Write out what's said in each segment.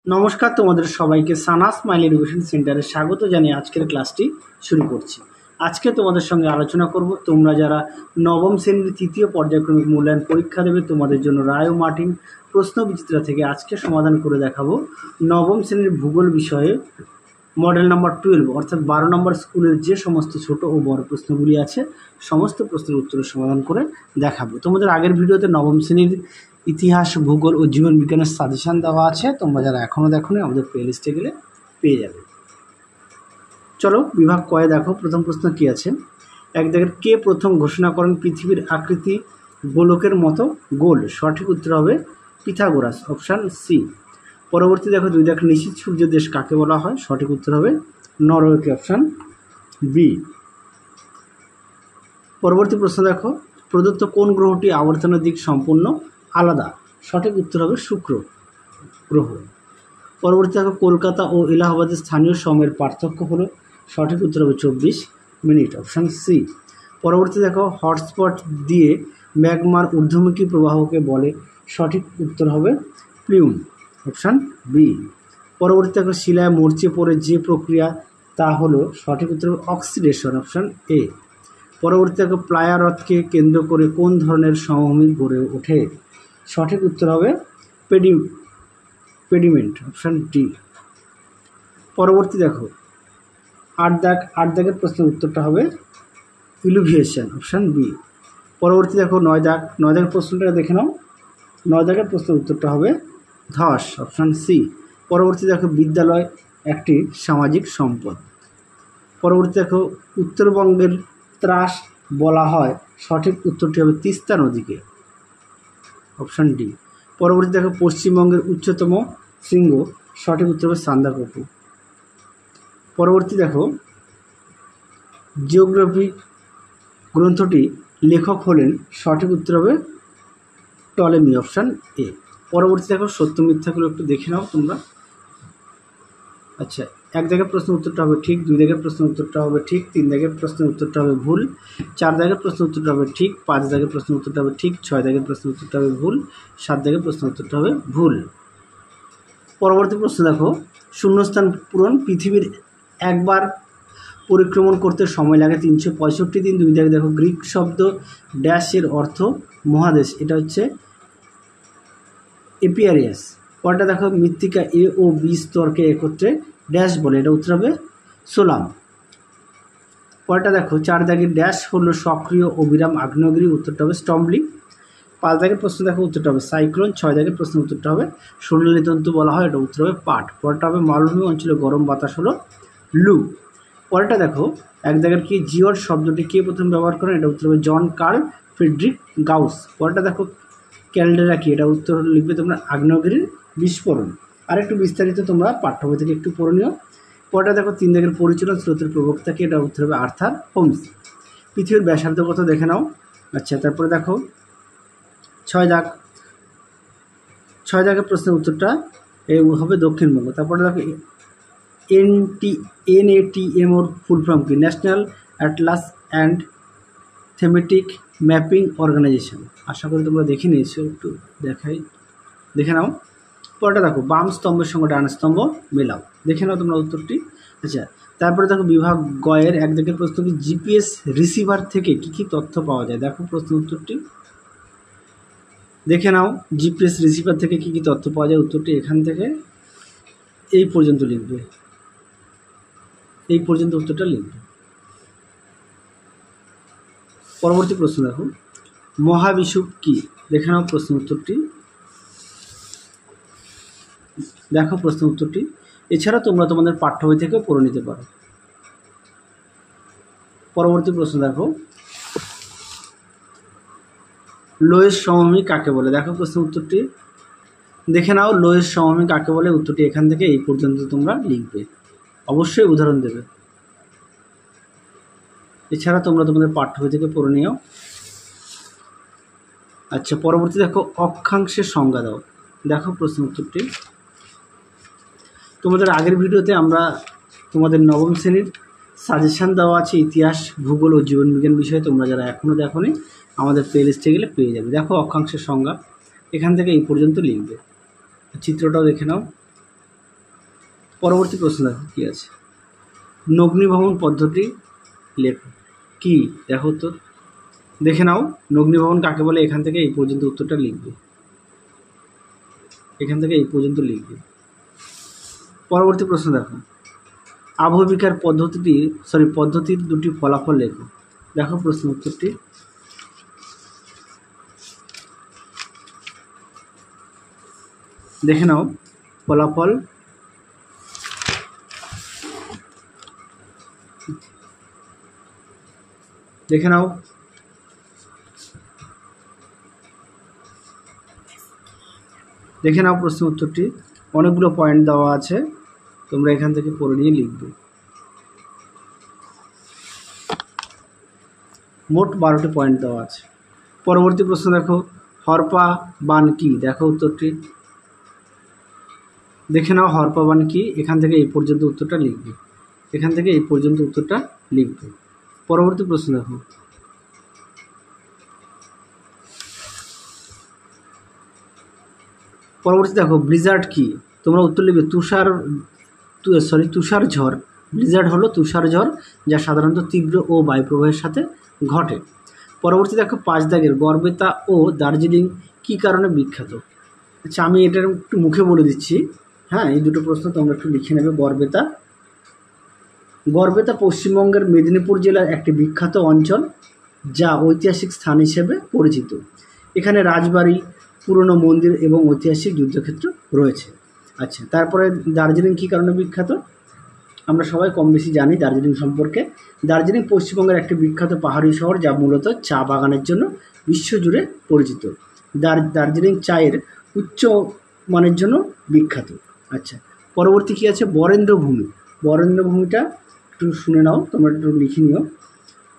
নমস্কার, তোমাদের সবাইকে সানা স্মাইল এডুকেশন সেন্টারে স্বাগত জানিয়ে আজকের ক্লাসটি শুরু করছি। আজকে তোমাদের সঙ্গে আলোচনা করব তোমরা যারা নবম শ্রেণীর তৃতীয় পর্যায়ক্রমিক মূল্যায়ন পরীক্ষা দেবে তোমাদের জন্য রায় ও মার্টিন প্রশ্ন বিচিত্রা থেকে আজকে সমাধান করে দেখাবো নবম শ্রেণীর ভূগোল বিষয়ে মডেল নাম্বার 12 অর্থাৎ 12 নম্বর স্কুলের যে সমস্ত ছোট ও বড় প্রশ্নগুলি আছে সমস্ত প্রশ্নের উত্তরের সমাধান করে দেখাবো। তোমাদের আগের ভিডিওতে নবম শ্রেণীর ইতিহাস, ভূগোল ও জীবন বিজ্ঞানের সাজেশান দেওয়া আছে, তোমরা যারা এখনও দেখোনি আমাদের প্লেলিস্টে গেলে পেয়ে যাবে। চলো বিভাগ কয়ে দেখো। প্রথম প্রশ্ন কি আছে, এক দেখেন কে প্রথম ঘোষণা করেন পৃথিবীর আকৃতি গোলকের মতো গোল? সঠিক উত্তর হবে পিথাগোরাস, অপশান সি। পরবর্তী দেখো দুই দেখ নিশীথ সূর্য দেশ কাকে বলা হয়? সঠিক উত্তর হবে নরওয়েকে, অপশান বি। পরবর্তী প্রশ্ন দেখো, প্রদত্ত কোন গ্রহটি আবর্তনের দিক সম্পূর্ণ আলাদা? সঠিক উত্তর হবে শুক্র গ্রহ। পরবর্তী দেখো কলকাতা ও এলাহাবাদের স্থানীয় সময়ের পার্থক্য হলো? সঠিক উত্তর হবে 24 মিনিট, অপশান সি। পরবর্তী দেখো হটস্পট দিয়ে ম্যাগমার ঊর্ধ্বমুখী প্রবাহকে বলে? সঠিক উত্তর হবে প্লিউম, অপশান বি। পরবর্তী দেখো শিলায় মরচে পড়ে যে প্রক্রিয়া তা হলো? সঠিক উত্তর হবে অক্সিডেশন, অপশান এ। পরবর্তী দেখো প্লায়া হ্রদকে কেন্দ্র করে কোন ধরনের সমভূমি গড়ে ওঠে? সঠিক উত্তর হবে পেডিমেন্ট, অপশান ডি। পরবর্তী দেখো আট দাগের প্রশ্নের উত্তরটা হবে ইলুভিয়েশন, অপশান বি। পরবর্তী দেখো নয় দাগের প্রশ্নটা দেখে নাও। 9 দাগের প্রশ্নের উত্তরটা হবে ধস, অপশান সি। পরবর্তী দেখো বিদ্যালয় একটি সামাজিক সম্পদ। পরবর্তী দেখো উত্তরবঙ্গের ত্রাস বলা হয়? সঠিক উত্তরটি হবে তিস্তা নদীকে, অপশান ডি। পরবর্তী দেখো পশ্চিমবঙ্গের উচ্চতম শৃঙ্গ? সঠিক উত্তর হবে সান্দাকফু। পরবর্তী দেখো জিওগ্রাফি গ্রন্থটি লেখক হলেন? সঠিক উত্তর হবে টলেমি, অপশান এ। পরবর্তী দেখো সত্য মিথ্যাগুলো একটু দেখে নাও তোমরা। আচ্ছা, 1 দাগের প্রশ্নের উত্তরটা হবে ঠিক, 2 দাগের প্রশ্নের উত্তরটা হবে ঠিক, 3 দাগের প্রশ্নের উত্তরটা হবে ভুল, 4 দাগের প্রশ্নের উত্তরটা হবে ঠিক, 5 দাগের প্রশ্নের উত্তরটা হবে ঠিক, 6 দাগের প্রশ্নের উত্তরটা হবে ভুল, 7 দাগের প্রশ্নের উত্তরটা হবে ভুল। পরবর্তী প্রশ্ন দেখো শূন্যস্থান পূরণ। পৃথিবীর একবার পরিক্রমণ করতে সময় লাগে 365 দিন। 2 দাগে দেখো গ্রিক শব্দ ড্যাশের অর্থ মহাদেশ, এটা হচ্ছে এপিয়ারিয়াস। পরটা দেখো মৃত্তিকা এ ও বি স্তরকে একত্রে ড্যাশ বলে? এটা উত্তর হবে সোলাম। পরটা দেখো 4 দাগের ড্যাশ হলো সক্রিয় অবিরাম আগ্নেয়গিরি? উত্তরটা হবে স্টম্বলি। 5 দাগের প্রশ্ন দেখো উত্তরটা হবে সাইক্লোন। 6 দাগের প্রশ্ন উত্তরটা হবে সোনালী তন্তু বলা হয়? এটা উত্তর হবে পাট। পরটা হবে মালভূমি অঞ্চলে গরম বাতাস হলো লু। পরেরটা দেখো 1 দাগের কি জিওড শব্দটি কে প্রথম ব্যবহার করেন? এটা উত্তর হবে জন কার্ল ফ্রিডরিক গাউস। পরেরটা দেখো ক্যালডেরা কি? এটা উত্তর লিখবে তোমরা আগ্নেয়গিরির বিস্ফোরণ। আর একটু বিস্তারিত তোমরা পাঠ্য বই থেকে একটু পড়ে নিও। পরেরটা দেখো 3 দাগের পরিচালন স্রোতের প্রবক্তা কি? এটা উত্তর হবে আর্থার হোমস। পৃথিবীর ব্যাসার্ধ কত দেখে নাও। আচ্ছা, তারপরে দেখো 6 দাগের প্রশ্নের উত্তরটা হবে দক্ষিণবঙ্গ। তারপরে দেখো NATM ওর ফুল ফর্ম কি? National atlas and thematic mapping organisation. আশা করি তোমরা দেখে নিয়েছো, একটু দেখে নাও। পরটা দেখো বাম স্তম্ভের সঙ্গে ডান স্তম্ভ মেলাও, দেখে নাও তোমরা উত্তরটি। আচ্ছা, তারপরে দেখো বিভাগ গয়ের 1 দাগের প্রশ্ন কি জিপিএস রিসিভার থেকে কী কী তথ্য পাওয়া যায়? দেখো প্রশ্ন উত্তরটি দেখে নাও। জিপিএস রিসিভার থেকে কী কী তথ্য পাওয়া যায়? উত্তরটি এখান থেকে এই পর্যন্ত লিখবে, এই পর্যন্ত উত্তরটা লিখবে। পরবর্তী প্রশ্ন দেখো মহাবিষুব কি? দেখে নাও প্রশ্ন উত্তরটি, দেখো প্রশ্ন উত্তরটি। এছাড়া তোমরা তোমাদের পাঠ্য বই থেকেও পড়ে নিতে পারো। পরবর্তী প্রশ্ন দেখো লোয়েস সমভূমি কাকে বলে? দেখো প্রশ্ন উত্তরটি দেখে নাও। লোয়েস সমভূমি কাকে বলে? উত্তরটি এখান থেকে এই পর্যন্ত তোমরা লিখবে, অবশ্যই উদাহরণ দেবে। এছাড়া তোমরা তোমাদের পাঠ্য বই থেকে পড়ে নিও। আচ্ছা, পরবর্তী দেখো অক্ষাংশের সংজ্ঞা দাও। দেখো প্রশ্ন উত্তরটি। তোমাদের আগের ভিডিওতে আমরা তোমাদের নবম শ্রেণীর সাজেশান দেওয়া আছে ইতিহাস, ভূগোল ও জীবনবিজ্ঞান বিষয়ে। তোমরা যারা এখনও দেখোনি আমাদের প্লেলিস্টে গেলে পেয়ে যাবে। দেখো অক্ষাংশের সংজ্ঞা এখান থেকে এই পর্যন্ত লিখবে। চিত্রটাও দেখে নাও। পরবর্তী প্রশ্ন দেখো কি আছে, নগ্নিভবন পদ্ধতি লেখো। কি দেখো তো, দেখে নাও নগ্নিভবন কাকে বলে। এখান থেকে এই পর্যন্ত উত্তরটা লিখবে, এখান থেকে এই পর্যন্ত লিখবে। পরবর্তী প্রশ্ন দেখো, আবহবিকার পদ্ধতির দুটি ফলাফল লেখো। দেখো প্রশ্ন উত্তরটি, দেখে নাও ফলাফল। দেখে নাও প্রশ্ন উত্তরটি, অনেকগুলো পয়েন্ট দেওয়া আছে, তোমরা এখান থেকে পড়ে নিয়ে লিখবে। মোট 12টি পয়েন্ট দেওয়া আছে। পরবর্তী প্রশ্ন দেখো, হরপা বান কি? দেখো উত্তরটি, দেখে নাও হরপা বান কি। এখান থেকে এই পর্যন্ত উত্তরটা লিখবে, এখান থেকে এই পর্যন্ত উত্তরটা লিখবে। পরবর্তী প্রশ্ন দেখো, ব্লিজার্ড কি? তোমরা উত্তর লিখবে তুষার ঝড়। ব্লিজার্ড হলো তুষার ঝড়, যা সাধারণত তীব্র ও বায়ুপ্রবাহের সাথে ঘটে। পরবর্তী দেখো 5 দাগের, গড়বেতা ও দার্জিলিং কি কারণে বিখ্যাত? আচ্ছা, আমি এটার একটু মুখে বলে দিচ্ছি। হ্যাঁ, এই দুটো প্রশ্ন তোমরা একটু লিখে নেবে। গড়বেতা পশ্চিমবঙ্গের মেদিনীপুর জেলার একটি বিখ্যাত অঞ্চল, যা ঐতিহাসিক স্থান হিসেবে পরিচিত। এখানে রাজবাড়ি, পুরনো মন্দির এবং ঐতিহাসিক যুদ্ধক্ষেত্র রয়েছে। আচ্ছা, তারপরে দার্জিলিং কী কারণে বিখ্যাত? আমরা সবাই কম বেশি জানি দার্জিলিং সম্পর্কে। দার্জিলিং পশ্চিমবঙ্গের একটি বিখ্যাত পাহাড়ি শহর, যা মূলত চা বাগানের জন্য বিশ্বজুড়ে পরিচিত। দার্জিলিং চায়ের উচ্চ মানের জন্য বিখ্যাত। আচ্ছা, পরবর্তী কী আছে, বরেন্দ্রভূমি। বরেন্দ্রভূমিটা একটু শুনে নাও, তোমরা একটু লিখে নিও।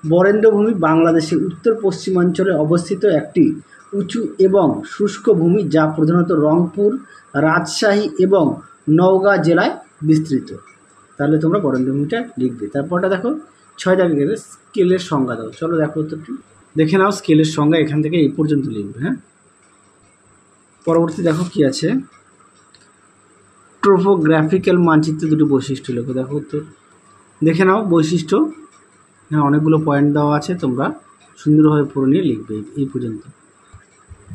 বরেন্দ্রভূমি বাংলাদেশের উত্তর পশ্চিমাঞ্চলে অবস্থিত একটি উঁচু এবং শুষ্ক ভূমি, যা প্রধানত রংপুর, রাজশাহী এবং নওগাঁ জেলায় বিস্তৃত। তাহলে তোমরা বরেন্দ্রভূমিটা লিখবে। তারপরটা দেখো 6 দাগের, স্কেলের সংজ্ঞা দাও। চলো দেখো উত্তরটি, দেখে নাও স্কেলের সংজ্ঞা এখান থেকে এই পর্যন্ত লিখবে। হ্যাঁ, পরবর্তী দেখো কি আছে, ট্রোপোগ্রাফিক্যাল মানচিত্রের দুটি বৈশিষ্ট্য লেখো। দেখো উত্তর, দেখে নাও বৈশিষ্ট্য। হ্যাঁ, অনেকগুলো পয়েন্ট দেওয়া আছে, তোমরা সুন্দরভাবে পড়ে নিয়ে লিখবে এই পর্যন্ত।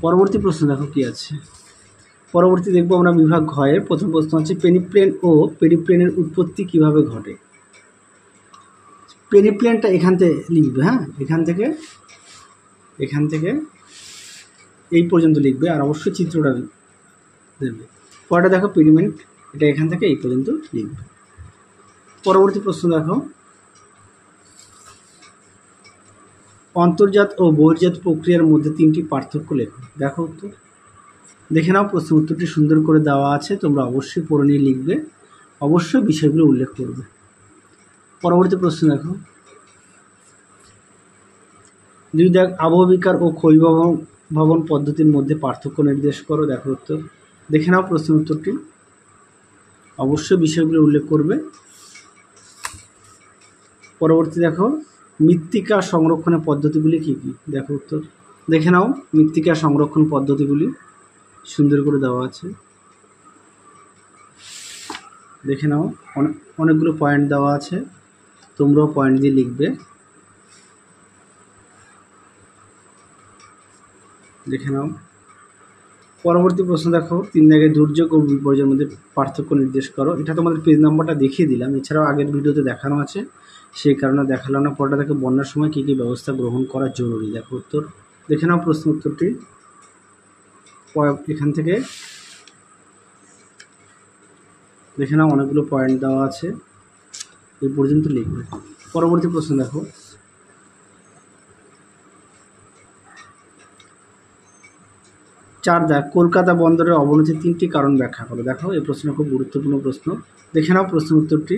পরবর্তী প্রশ্ন দেখো কি আছে। পরবর্তী দেখবো আমরা বিভাগ ঘয়ের প্রথম প্রশ্ন হচ্ছে, পেনিপ্লেন ও পেরিপ্লেনের উৎপত্তি কিভাবে ঘটে? পেনিপ্লেনটা এখান থেকে লিখবে। হ্যাঁ, এখান থেকে এই পর্যন্ত লিখবে, আর অবশ্যই চিত্রটা দেবে। পরেটা দেখো পেরিমেন্ট, এটা এখান থেকে এই পর্যন্ত লিখবে। পরবর্তী প্রশ্ন দেখো, অন্তর্জাত ও বহির্জাত প্রক্রিয়ার মধ্যে 3টি পার্থক্য লেখো। দেখো উত্তর, দেখে নাও প্রশ্ন উত্তরটি সুন্দর করে দেওয়া আছে, তোমরা অবশ্যই পড়ে নিয়ে লিখবে, অবশ্যই বিষয়গুলো উল্লেখ করবে। পরবর্তী প্রশ্ন দেখো, 2 দাগ, আবহবিকার ও ক্ষয়ীভবন পদ্ধতির মধ্যে পার্থক্য নির্দেশ করো। দেখো উত্তর, দেখে নাও প্রশ্ন উত্তরটি, অবশ্যই বিষয়গুলো উল্লেখ করবে। পরবর্তী দেখো, মৃত্তিকা সংরক্ষণের পদ্ধতিগুলি কী কী? দেখো উত্তর, দেখে নাও মৃত্তিকা সংরক্ষণ পদ্ধতিগুলি সুন্দর করে দেওয়া আছে, দেখে নাও। অনেকগুলো পয়েন্ট দেওয়া আছে, তোমরাও পয়েন্ট দিয়ে লিখবে। দেখে নাও। পরবর্তী প্রশ্ন দেখো, 3 দাগে, দুর্যোগ ও বিপর্যয়ের মধ্যে পার্থক্য নির্দেশ করো। এটা তোমাদের পেজ নাম্বারটা দেখিয়ে দিলাম, এছাড়াও আগের ভিডিওতে দেখানো আছে, সেই কারণে দেখালাম না। পরটা দেখো, বন্যার সময় কী কী ব্যবস্থা গ্রহণ করা জরুরি। দেখো উত্তর, দেখে নাও প্রশ্ন উত্তরটি, এখান থেকে দেখে নাও, অনেকগুলো পয়েন্ট দেওয়া আছে, এই পর্যন্ত লিখবে। পরবর্তী প্রশ্ন দেখো, 4 দাগ, কলকাতা বন্দরের অবনতির 3টি কারণ ব্যাখ্যা করো। দেখো এই প্রশ্নটা খুব গুরুত্বপূর্ণ প্রশ্ন, দেখে নাও প্রশ্ন উত্তরটি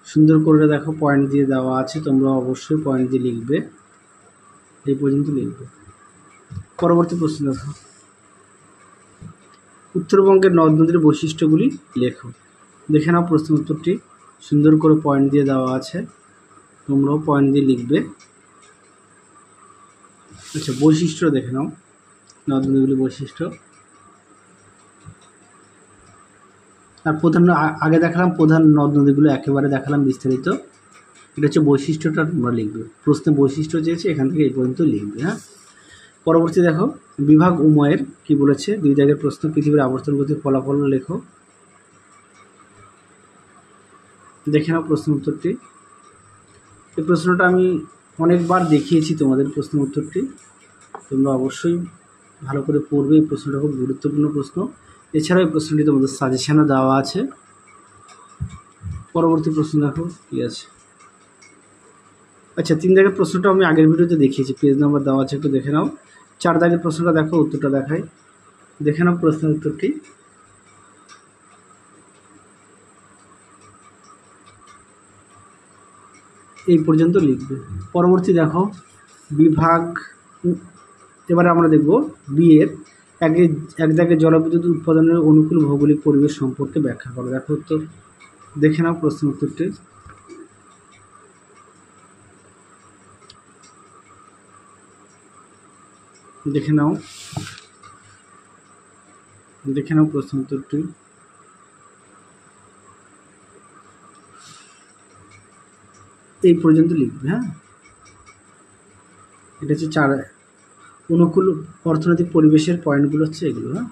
সুন্দর করে দেখো, পয়েন্ট দিয়ে দেওয়া আছে, তোমরা অবশ্যই পয়েন্ট দিয়ে লিখবে, এই পর্যন্ত লিখবে। পরবর্তী প্রশ্ন দেখো, উত্তরবঙ্গের নদ নদীর বৈশিষ্ট্যগুলি লেখো। দেখে নাও প্রশ্ন উত্তরটি সুন্দর করে পয়েন্ট দিয়ে দেওয়া আছে, তোমরাও পয়েন্ট দিয়ে লিখবে। আচ্ছা, বৈশিষ্ট্য দেখে নাও, নদ নদীগুলি বৈশিষ্ট্য। আর আগে দেখালাম প্রধান নদ নদীগুলো, একেবারে দেখালাম বিস্তারিত। এটা হচ্ছে বৈশিষ্ট্যটা তোমরা লিখবে, প্রশ্নে বৈশিষ্ট্য চেয়েছে, এখান থেকে এই পর্যন্ত লিখবে। হ্যাঁ, পরবর্তী দেখো বিভাগ উময়ের কি বলেছে, 2 দাগের প্রশ্ন, পৃথিবীর আবর্তন গতির ফলাফল লেখো। দেখে নাও প্রশ্ন উত্তরটি। এই প্রশ্নটা আমি অনেকবার দেখিয়েছি তোমাদের প্রশ্ন উত্তরটি, তোমরা অবশ্যই ভালো করে পড়বে। এই প্রশ্নটা খুব গুরুত্বপূর্ণ প্রশ্ন। এছাড়াও এই প্রশ্নটি তোমাদের সাজেশানও দেওয়া আছে। পরবর্তী প্রশ্ন দেখো কি আছে। আচ্ছা, 3 দাগের প্রশ্নটা আমি আগের ভিডিওতে দেখিয়েছি, পেজ নাম্বার দেওয়া আছে, একটু দেখে নাও। 4 দাগের প্রশ্নটা দেখো, উত্তরটা দেখাই, দেখে নাও প্রশ্ন উত্তরটি। এই পর্যন্ত লিখবে। পরবর্তী দেখো বিভাগ, এবারে আমরা দেখব বিয়ের এক দাগে জলবিদ্যুৎ উৎপাদনের অনুকূল ভৌগোলিক পরিবেশ সম্পর্কে ব্যাখ্যা করো। দেখো উত্তর, দেখে নাও প্রশ্ন উত্তরটি। দেখে নাও প্রশ্ন উত্তরটি। এই পর্যন্ত লিখবে। হ্যাঁ, এটা হচ্ছে 4 অনুকূল অর্থনৈতিক পরিবেশের পয়েন্টগুলো হচ্ছে এগুলো। হ্যাঁ,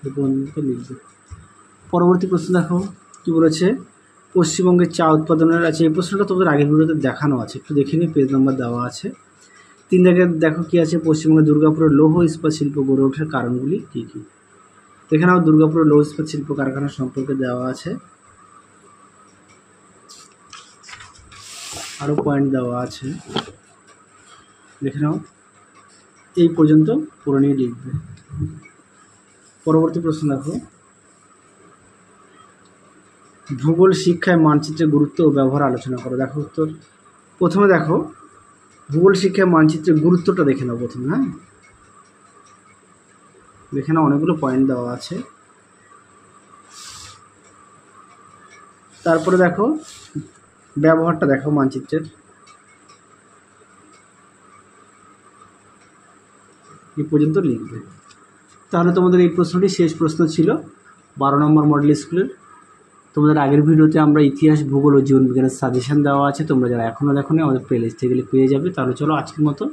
এই পর্যন্ত লিখবে। পরবর্তী প্রশ্ন দেখো কি বলেছে, পশ্চিমবঙ্গের চা উৎপাদনের আছে। এই প্রশ্নটা তোমাদের আগের ভিডিওতে দেখানো আছে, একটু দেখে নিই, পেজ নাম্বার দেওয়া আছে। 3 দাগের দেখো কি আছে, পশ্চিমবঙ্গের দুর্গাপুরের লৌহ ইস্পাত শিল্প গড়ে ওঠার কারণগুলি কী কী। দেখে নাও দুর্গাপুরের লৌহ ইস্পাত শিল্প কারখানা সম্পর্কে দেওয়া আছে, আরও পয়েন্ট দেওয়া আছে, দেখে নাও। এই পর্যন্ত পুরো নিয়ে লিখবে। পরবর্তী প্রশ্ন দেখো, ভূগোল শিক্ষায় মানচিত্রের গুরুত্ব ও ব্যবহার আলোচনা করো। দেখো উত্তর। প্রথমে দেখো ভূগোল শিক্ষায় মানচিত্রের গুরুত্বটা দেখে নাও প্রথমে। হ্যাঁ, দেখে নাও, অনেকগুলো পয়েন্ট দেওয়া আছে। তারপরে দেখো ব্যবহারটা দেখো মানচিত্রের, এই পর্যন্ত লিখবে। তাহলে তোমাদের এই প্রশ্নটি শেষ প্রশ্ন ছিল 12 নম্বর মডেল স্কুলের। তোমাদের আগের ভিডিওতে আমরা ইতিহাস, ভূগোল ও জীবনবিজ্ঞানের সাজেশন দেওয়া আছে, তোমরা যারা এখনও দেখোনি আমাদের প্লেলিস্ট থেকে পেয়ে যাবে। তাহলে চলো আজকের মতো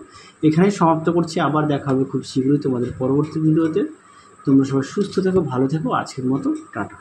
এখানেই সমাপ্ত করছি, আবার দেখা হবে খুব শীঘ্রই তোমাদের পরবর্তী ভিডিওতে। তোমরা সবাই সুস্থ থেকো, ভালো থেকো, আজকের মতো টাটা।